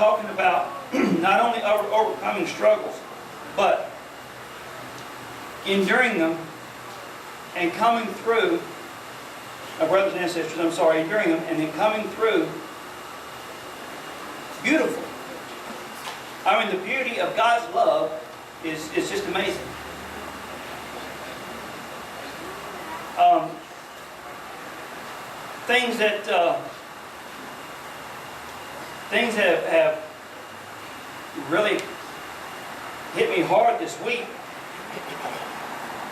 talking about not only overcoming struggles, but enduring them and coming through, brothers and sisters, I'm sorry, enduring them and then coming through beautiful. I mean, the beauty of God's love is just amazing. Things that have really hit me hard this week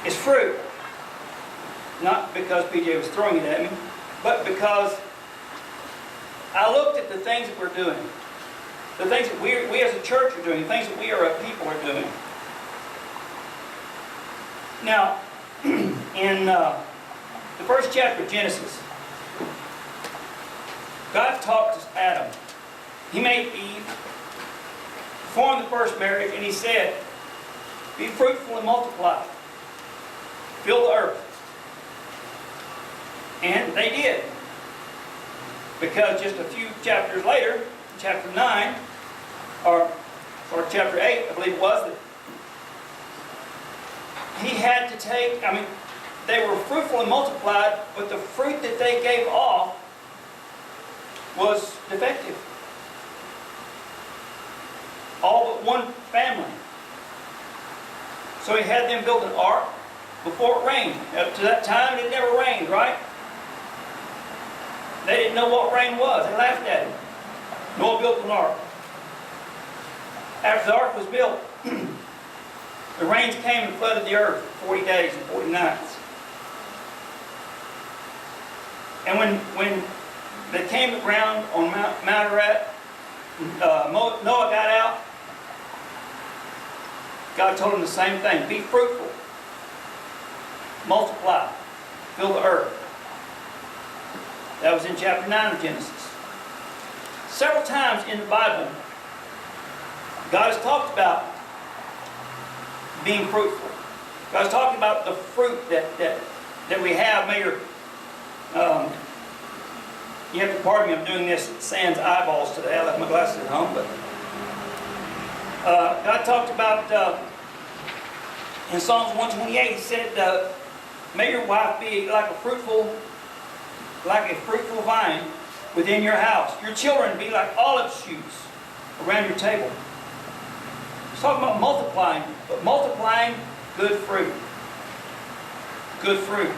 is fruit. Not because PJ was throwing it at me, but because I looked at the things that we're doing, the things that we as a church are doing, the things that we are a people are doing. Now, in the first chapter of Genesis, God talked to Adam. He made Eve, formed the first marriage, and He said, "Be fruitful and multiply. Fill the earth." And they did. Because just a few chapters later, chapter 9, or chapter 8, I believe it was, that He had to take, they were fruitful and multiplied, but the fruit that they gave off was defective. All but one family. So He had them build an ark before it rained. Up to that time, it had never rained, right? They didn't know what rain was. They laughed at it. Noah built an ark. After the ark was built, the rains came and flooded the earth for 40 days and 40 nights. And when they came around on Mount Ararat, Noah got out. God told him the same thing. Be fruitful. Multiply. Fill the earth. That was in chapter 9 of Genesis. Several times in the Bible, God has talked about being fruitful. God has talked about the fruit that we have. You have to pardon me, I'm doing this sans eyeballs today. I left my glasses at home. But God talked about, in Psalms 128, He said, may your wife be like a fruitful vine within your house. Your children be like olive shoots around your table. He's talking about multiplying, but multiplying good fruit. Good fruit.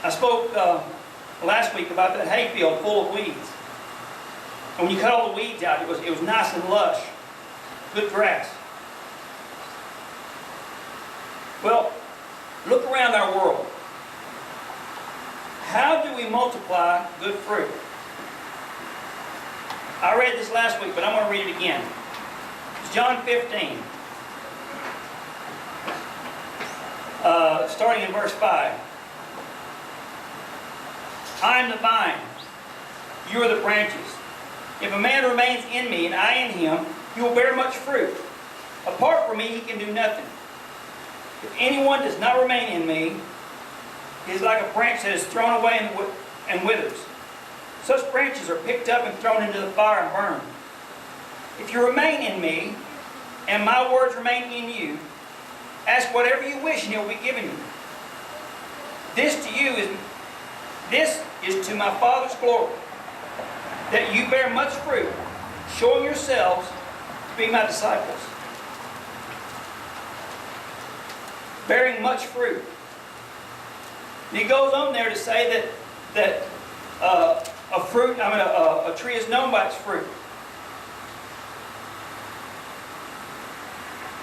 I spoke last week about that hayfield full of weeds. And when you cut all the weeds out, it was nice and lush. Good grass. Well, look around our world. How do we multiply good fruit? I read this last week, but I'm going to read it again. It's John 15. Starting in verse 5. I am the vine. You are the branches. If a man remains in me and I in him, he will bear much fruit. Apart from me, he can do nothing. If anyone does not remain in me, he is like a branch that is thrown away and withers. Such branches are picked up and thrown into the fire and burned. If you remain in me, and my words remain in you, ask whatever you wish and it will be given you. This is to my Father's glory, that you bear much fruit, showing yourselves to be my disciples. Bearing much fruit. And he goes on there to say that a tree is known by its fruit.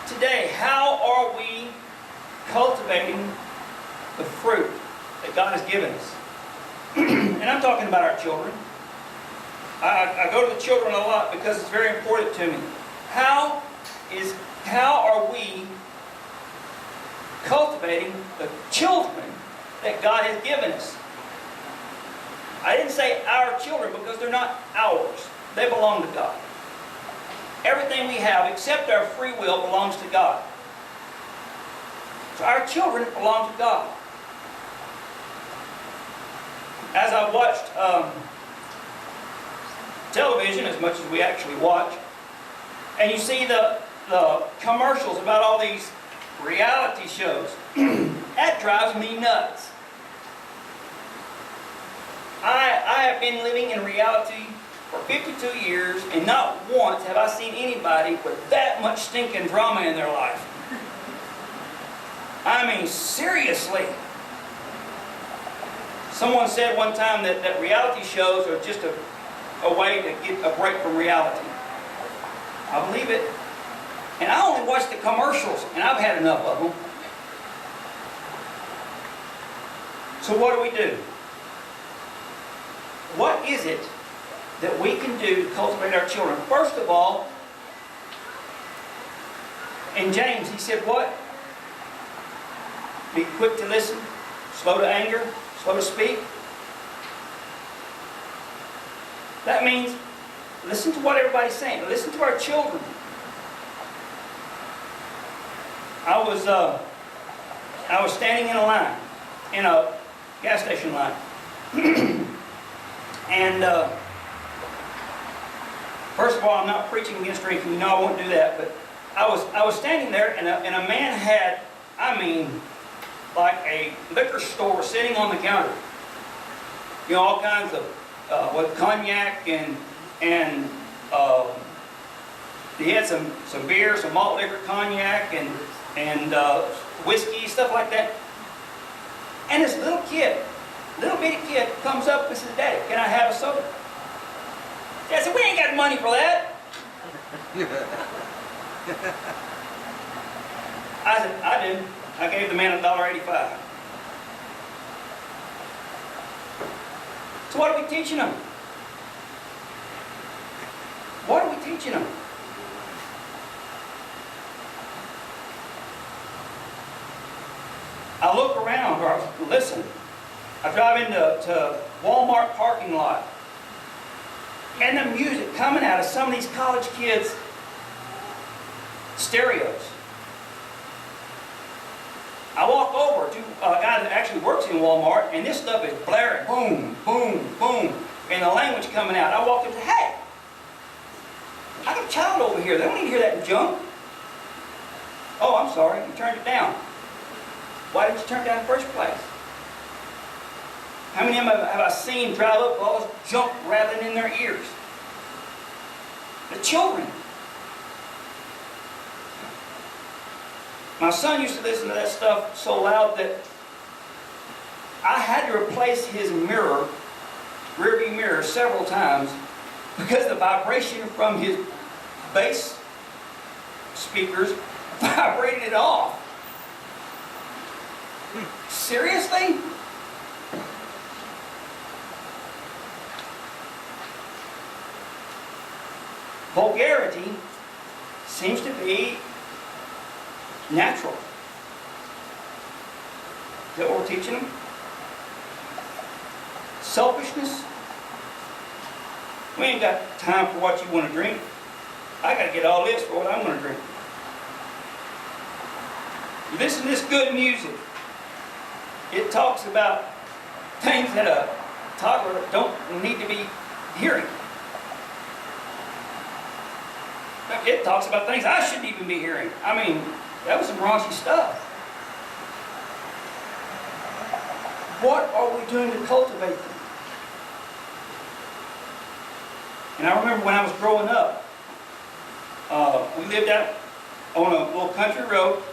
Today, how are we cultivating the fruit that God has given us? And I'm talking about our children. I go to the children a lot because it's very important to me. How are we cultivating the children that God has given us? I didn't say our children because they're not ours. They belong to God. Everything we have, except our free will, belongs to God. So our children belong to God. As I watched television as much as we actually watch, and you see the commercials about all these reality shows. That drives me nuts. I have been living in reality for 52 years, and not once have I seen anybody with that much stinking drama in their life. I mean, seriously. Someone said one time that reality shows are just a way to get a break from reality. I believe it. And I only watch the commercials, and I've had enough of them. So what do? What is it that we can do to cultivate our children? First of all, in James, he said what? Be quick to listen, slow to anger, slow to speak. That means listen to what everybody's saying. Listen to our children. I was standing in a line, in a gas station line, and first of all, I'm not preaching against drinking. You know I won't do that. But I was standing there, and a man had, I mean, like a liquor store sitting on the counter. You know, all kinds of with cognac and he had some beer, some malt liquor, cognac, and whiskey, stuff like that. And this little bitty kid comes up and says, "Daddy, can I have a soda?" Dad said, "We ain't got money for that." I said, "I do." I gave the man $1.85. So what are we teaching them? What are we teaching them? I look around, or listen. I drive into Walmart parking lot, and the music coming out of some of these college kids' stereos. I walk over to a guy that actually works in Walmart, and this stuff is blaring, boom, boom, boom, and the language coming out. I walk up and say, "Hey, I got a child over here. They don't need to hear that junk." "Oh, I'm sorry, you turned it down." "Why didn't you turn it down in the first place?" How many of them have I seen drive up with all this junk rattling in their ears? The children. My son used to listen to that stuff so loud that I had to replace his mirror, rearview mirror, several times because the vibration from his bass speakers vibrated it off. Seriously? Vulgarity seems to be natural. Is that what we're teaching them? Selfishness? We ain't got time for what you want to drink. I got to get all this for what I'm going to drink. You listen to this good music. It talks about things that a toddler don't need to be hearing. It talks about things I shouldn't even be hearing. I mean, that was some raunchy stuff. What are we doing to cultivate them? And I remember when I was growing up, we lived out on a little country road,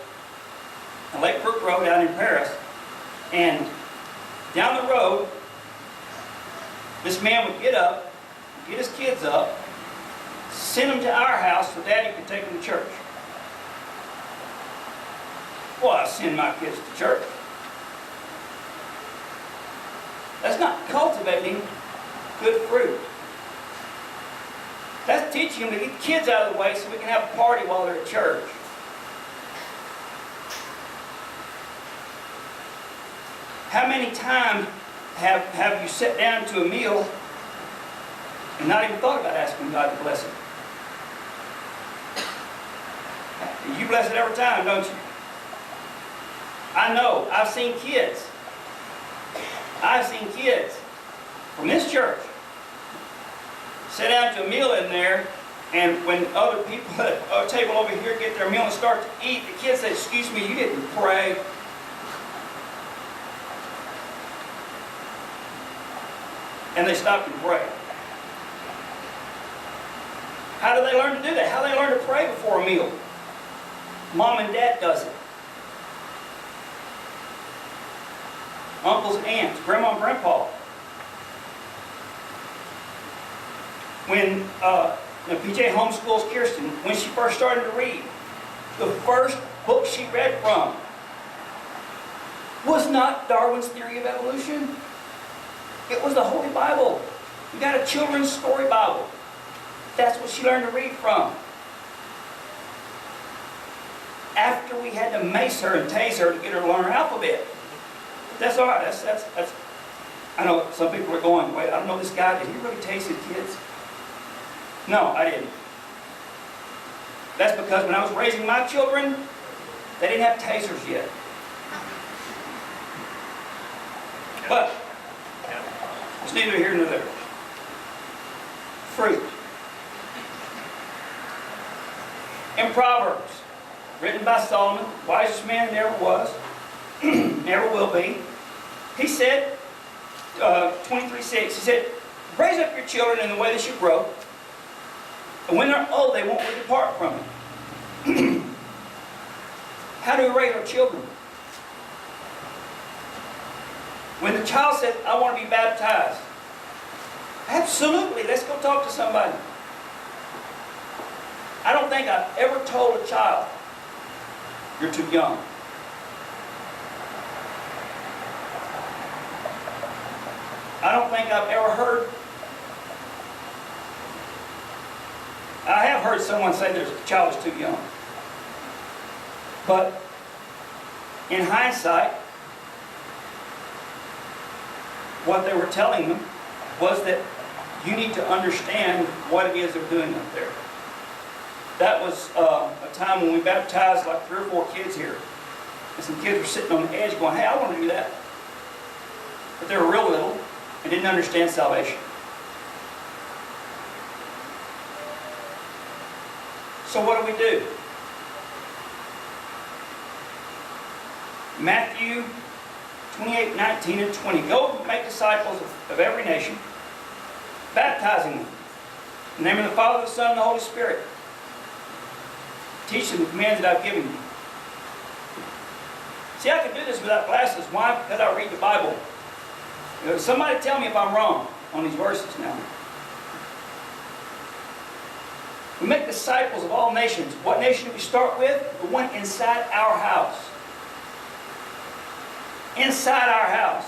a Lake Brook Road out in Paris. And down the road, this man would get up, get his kids up, send them to our house so Daddy could take them to church. Well, I send my kids to church. That's not cultivating good fruit. That's teaching them to get kids out of the way so we can have a party while they're at church. How many times have you sat down to a meal and not even thought about asking God to bless it? You bless it every time, don't you? I know. I've seen kids from this church sit down to a meal in there, and when other people at a table over here get their meal and start to eat, the kids say, "Excuse me, you didn't pray." And they stop and pray. How do they learn to do that? How do they learn to pray before a meal? Mom and Dad does it. Uncles and aunts, Grandma and Grandpa. When PJ homeschools Kirsten, when she first started to read, the first book she read from was not Darwin's Theory of Evolution. It was the Holy Bible. We got a children's story Bible. That's what she learned to read from. After we had to mace her and tase her to get her to learn her alphabet. That's all right. That's. I know some people are going, "Wait, I don't know this guy. Did he really tase his kids?" No, I didn't. That's because when I was raising my children, they didn't have tasers yet. But it's neither here nor there. Fruit. In Proverbs, written by Solomon, wisest man there ever was, never will be. He said, 23:6, he said, "Raise up your children in the way they should grow, and when they're old, they won't depart from it." How do we raise our children? When the child says, "I want to be baptized," absolutely, let's go talk to somebody. I don't think I've ever told a child, "You're too young." I don't think I've ever heard. I have heard someone say there's a child is too young. But in hindsight, what they were telling them was that you need to understand what it is they're doing up there. That was a time when we baptized like 3 or 4 kids here. And some kids were sitting on the edge going, "Hey, I want to do that." But they were real little and didn't understand salvation. So what do? Matthew 28:19 and 20. "Go make disciples of every nation, baptizing them in the name of the Father, the Son, and the Holy Spirit. Teach them the commands that I've given you." See, I can do this without glasses. Why? Because I read the Bible. Somebody tell me if I'm wrong on these verses now. We make disciples of all nations. What nation do we start with? The one inside our house. Inside our house.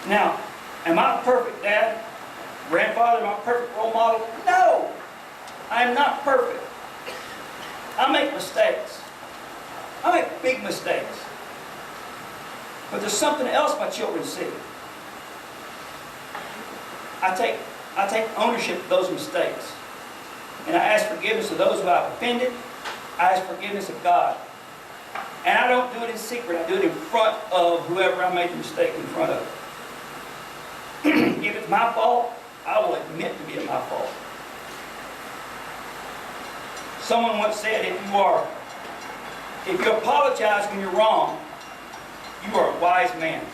Now, am I a perfect dad? Grandfather? Am I a perfect role model? No! I am not perfect. I make mistakes. I make big mistakes. But there's something else my children see. I take ownership of those mistakes. And I ask forgiveness of those who I've offended. I ask forgiveness of God. And I don't do it in secret. I do it in front of whoever I made the mistake in front of. If it's my fault, I will admit to being my fault. Someone once said, if you apologize when you're wrong, you are a wise man.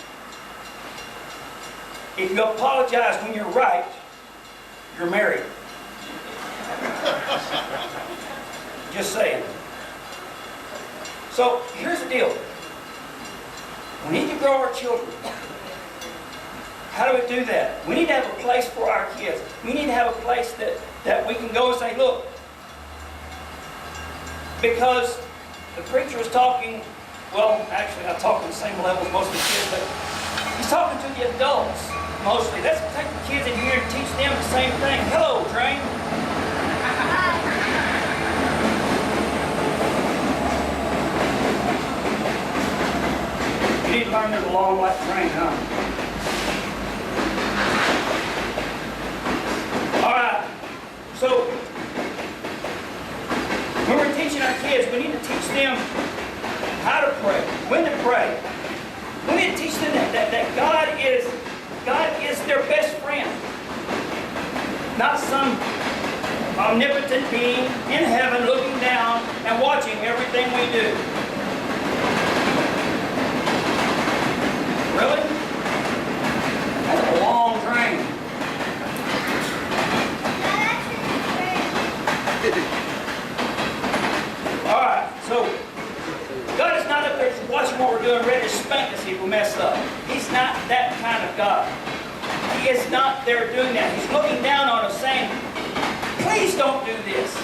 If you apologize when you're right, you're married. Just saying. So here's the deal. We need to grow our children. How do we do that? We need to have a place for our kids. We need to have a place that we can go and say, "Look," because the preacher was talking, well, actually I talk on the same level as most of the kids, but he's talking to the adults mostly. Let's take the kids in here and teach them the same thing. Hello, train. You need to learn there's a long like train, huh? Alright, so when we're teaching our kids, we need to teach them how to pray, when to pray. We need to teach them that God is their best friend. Not some omnipotent being in heaven looking down and watching everything we do. Really? That's a long train. Alright, so God is not up there just watching what we're doing, ready to spank us if we mess up. He's not that kind of God. He is not there doing that. He's looking down on us saying, please don't do this.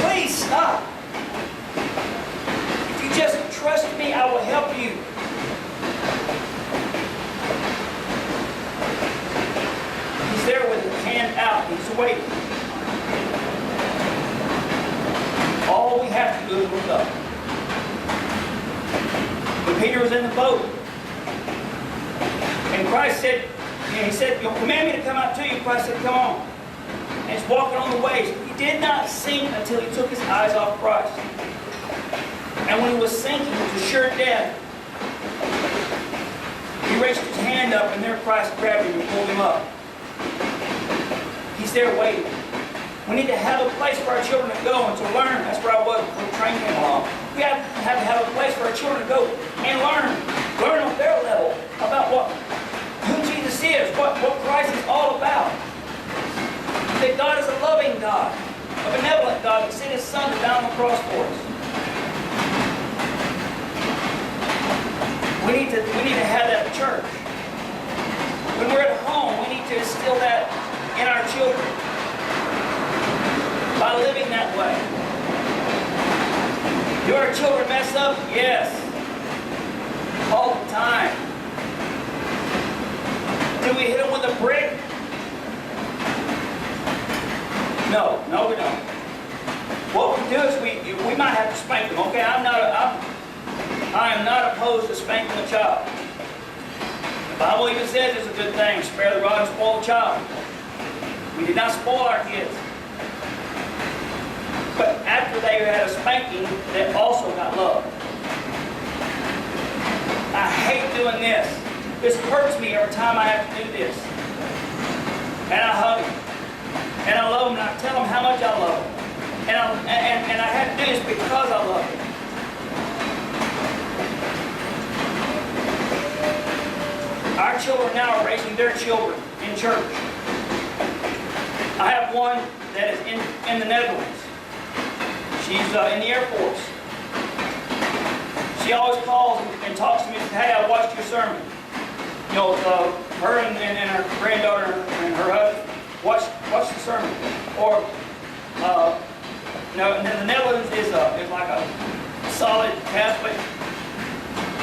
Please stop. If you just trust me, I will help you. He's there with his hand out. He's waiting. All we have to do is look up. When Peter was in the boat, and Christ said, he said, you'll command me to come out to you. Christ said, come on. And he's walking on the waves. He did not sink until he took his eyes off Christ. And when he was sinking to sure death, he reached his hand up, and there Christ grabbed him and pulled him up. He's there waiting. We need to have a place for our children to go and to learn. That's where I was when the train came along. We have to have a place for our children to go and learn. Learn on their level about who Jesus is, what Christ is all about. That God is a loving God, a benevolent God that sent His Son to die on the cross for us. We need to have that at church. When we're at home, we need to instill that in our children by living that way. Do our children mess up? Yes. All the time. Do we hit them with a brick? No, we don't. What we do is we might have to spank them. Okay, I am not opposed to spanking a child. The Bible even says it's a good thing. Spare the rod and spoil the child. We did not spoil our kids. But after they had a spanking, they also got love. I hate doing this. This hurts me every time I have to do this. And I hug them. And I love them, and I tell them how much I love them. And I have to do this because I love them. Our children now are raising their children in church. I have one that is in the Netherlands. She's in the Air Force. She always calls and talks to me and says, hey, I watched your sermon. You know, her and her granddaughter and her husband watch the sermon. Or, and then the Netherlands is like a solid Catholic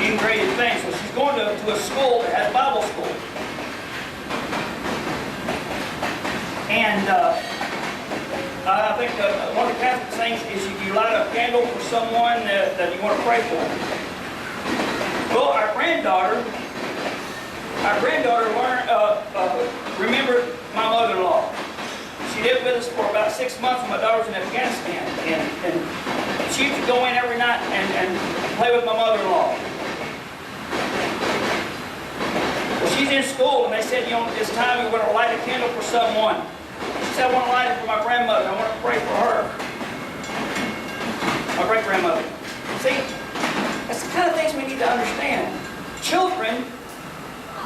integrated thing. So she's going to a school that has Bible school. And I think one of the Catholic things is you light a candle for someone that you want to pray for. Well, our granddaughter remembered my mother-in-law. She lived with us for about 6 months when my daughter was in Afghanistan. And she used to go in every night and play with my mother-in-law. Well, she's in school, and they said, it's time we're going to light a candle for someone. She said, I want to light it for my grandmother. I want to pray for her. My great-grandmother. See, that's the kind of things we need to understand. Children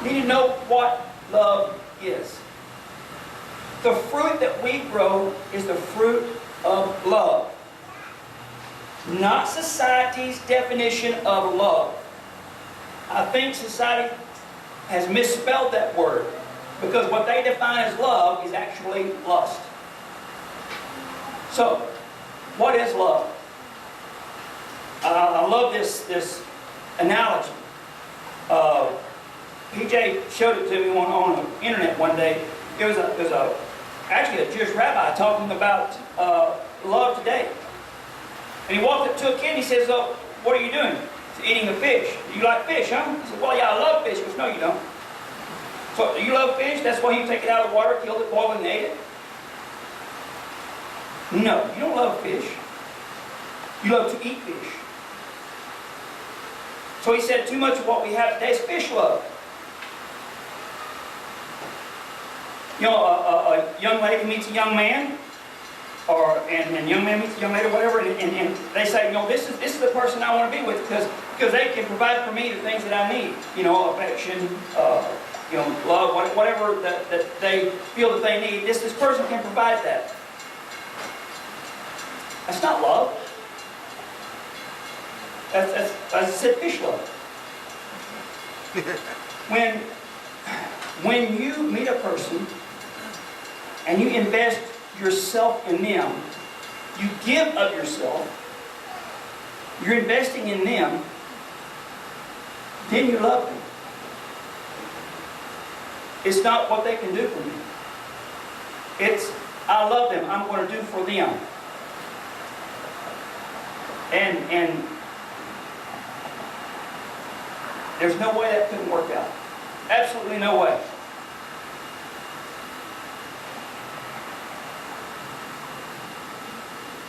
need to know what love is. The fruit that we grow is the fruit of love. Not society's definition of love. I think society has misspelled that word. Because what they define as love is actually lust. So, what is love? I love this analogy. PJ showed it to me on the internet one day. It was actually a Jewish rabbi talking about love today. And he walked up to a kid and he says, what are you doing? He's eating a fish. You like fish, huh? He said, well, yeah, I love fish. He goes, no, you don't. So, you love fish? That's why you take it out of the water, killed it, boiled it, and ate it? No, you don't love fish. You love to eat fish. So he said, too much of what we have today is fish love. a young lady meets a young man, and young man meets a young lady, or whatever, and they say, this is the person I want to be with because they can provide for me the things that I need. Affection, love, whatever that they feel that they need. This person can provide that. That's not love. That's as I said, fish love. When you meet a person and you invest yourself in them, you give of yourself, you're investing in them, then you love them. It's not what they can do for me. It's, I love them, I'm going to do for them. And there's no way that couldn't work out. Absolutely no way.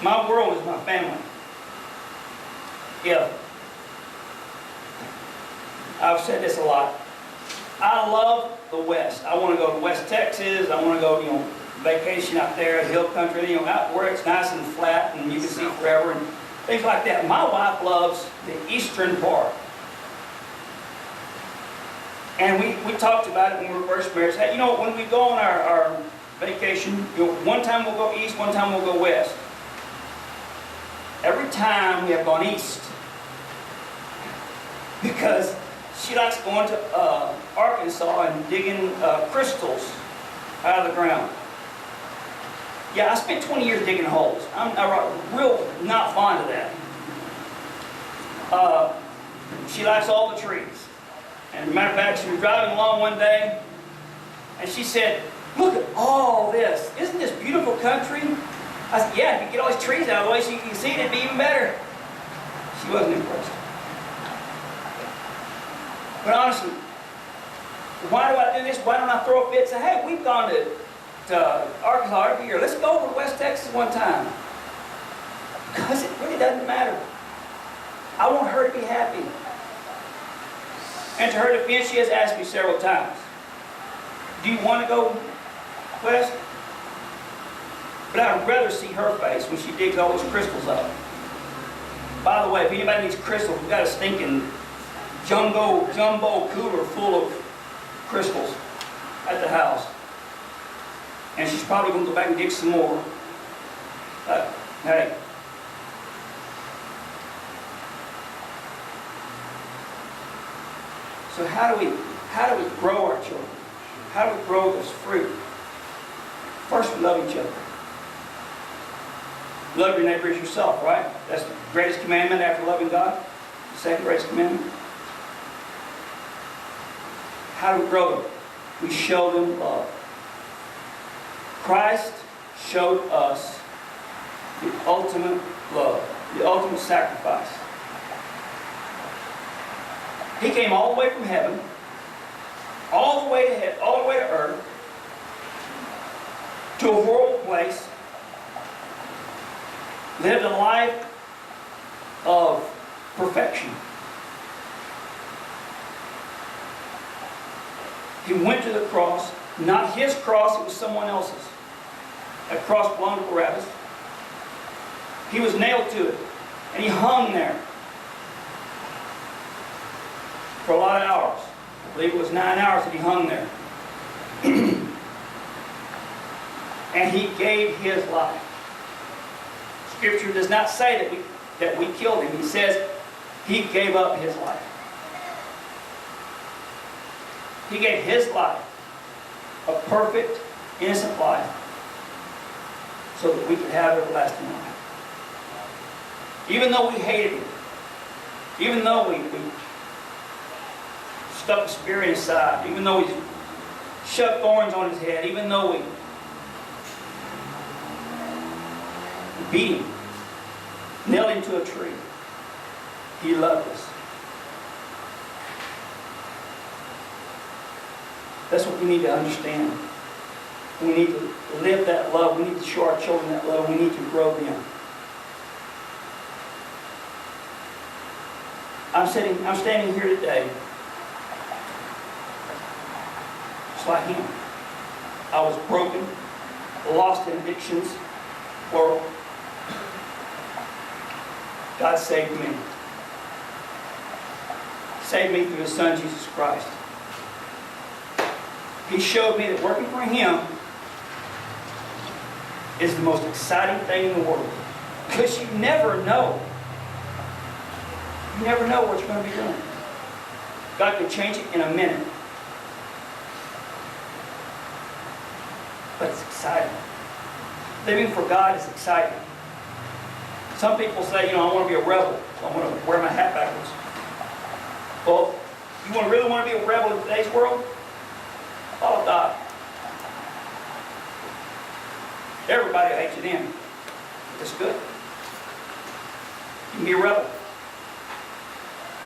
My world is my family. Yeah. I've said this a lot. I love the West. I want to go to West Texas. I want to go, vacation out there, hill country, out where it's nice and flat and you can see forever and things like that. My wife loves the eastern part. And we talked about it when we were first married. Hey, when we go on our vacation, one time we'll go east, one time we'll go west. Every time we have gone east. Because she likes going to Arkansas and digging crystals out of the ground. Yeah, I spent 20 years digging holes. I'm real not fond of that. She likes all the trees. And as a matter of fact, she was driving along one day, and she said, "Look at all this. Isn't this beautiful country?" I said, "Yeah, if you get all these trees out of the way so you can see it, it'd be even better." She wasn't impressed. But honestly, why do I do this? Why don't I throw a fit and say, "Hey, we've gone to Arkansas every year. Let's go over to West Texas one time." Because it really doesn't matter. I want her to be happy. And to her defense, she has asked me several times, "Do you want to go west?" But I'd rather see her face when she digs all those crystals up. By the way, if anybody needs crystals, we've got a stinking jumbo cooler full of crystals at the house. And she's probably going to go back and dig some more. But, hey. So how do we grow our children? How do we grow this fruit? First, we love each other. Love your neighbor as yourself, right? That's the greatest commandment after loving God. The second greatest commandment. How do we grow them? We show them love. Christ showed us the ultimate love, the ultimate sacrifice. He came all the way from heaven, all the way to earth, to a horrible place, lived a life of perfection. He went to the cross, not his cross, it was someone else's. That cross belonged to Barabbas. He was nailed to it, and he hung there for a lot of hours. I believe it was 9 hours that he hung there. And he gave his life. Scripture does not say that we killed him. He says he gave up his life. He gave his life, a perfect, innocent life, so that we could have everlasting life. Even though we hated him, even though we stuck a spear in his side, even though we shoved thorns on his head, even though we beat him, nailed him to a tree, he loved us. That's what we need to understand. We need to live that love. We need to show our children that love. We need to grow them. I'm standing here today just like him. I was broken, lost in addictions, world. God saved me. Saved me through His Son, Jesus Christ. He showed me that working for Him is the most exciting thing in the world. Because you never know. You never know what you're going to be doing. God can change it in a minute. But it's exciting. Living for God is exciting. Some people say, I want to be a rebel. So I want to wear my hat backwards. Well, you really want to be a rebel in today's world? Follow God. Everybody will hate you then. It's good. You can be a rebel.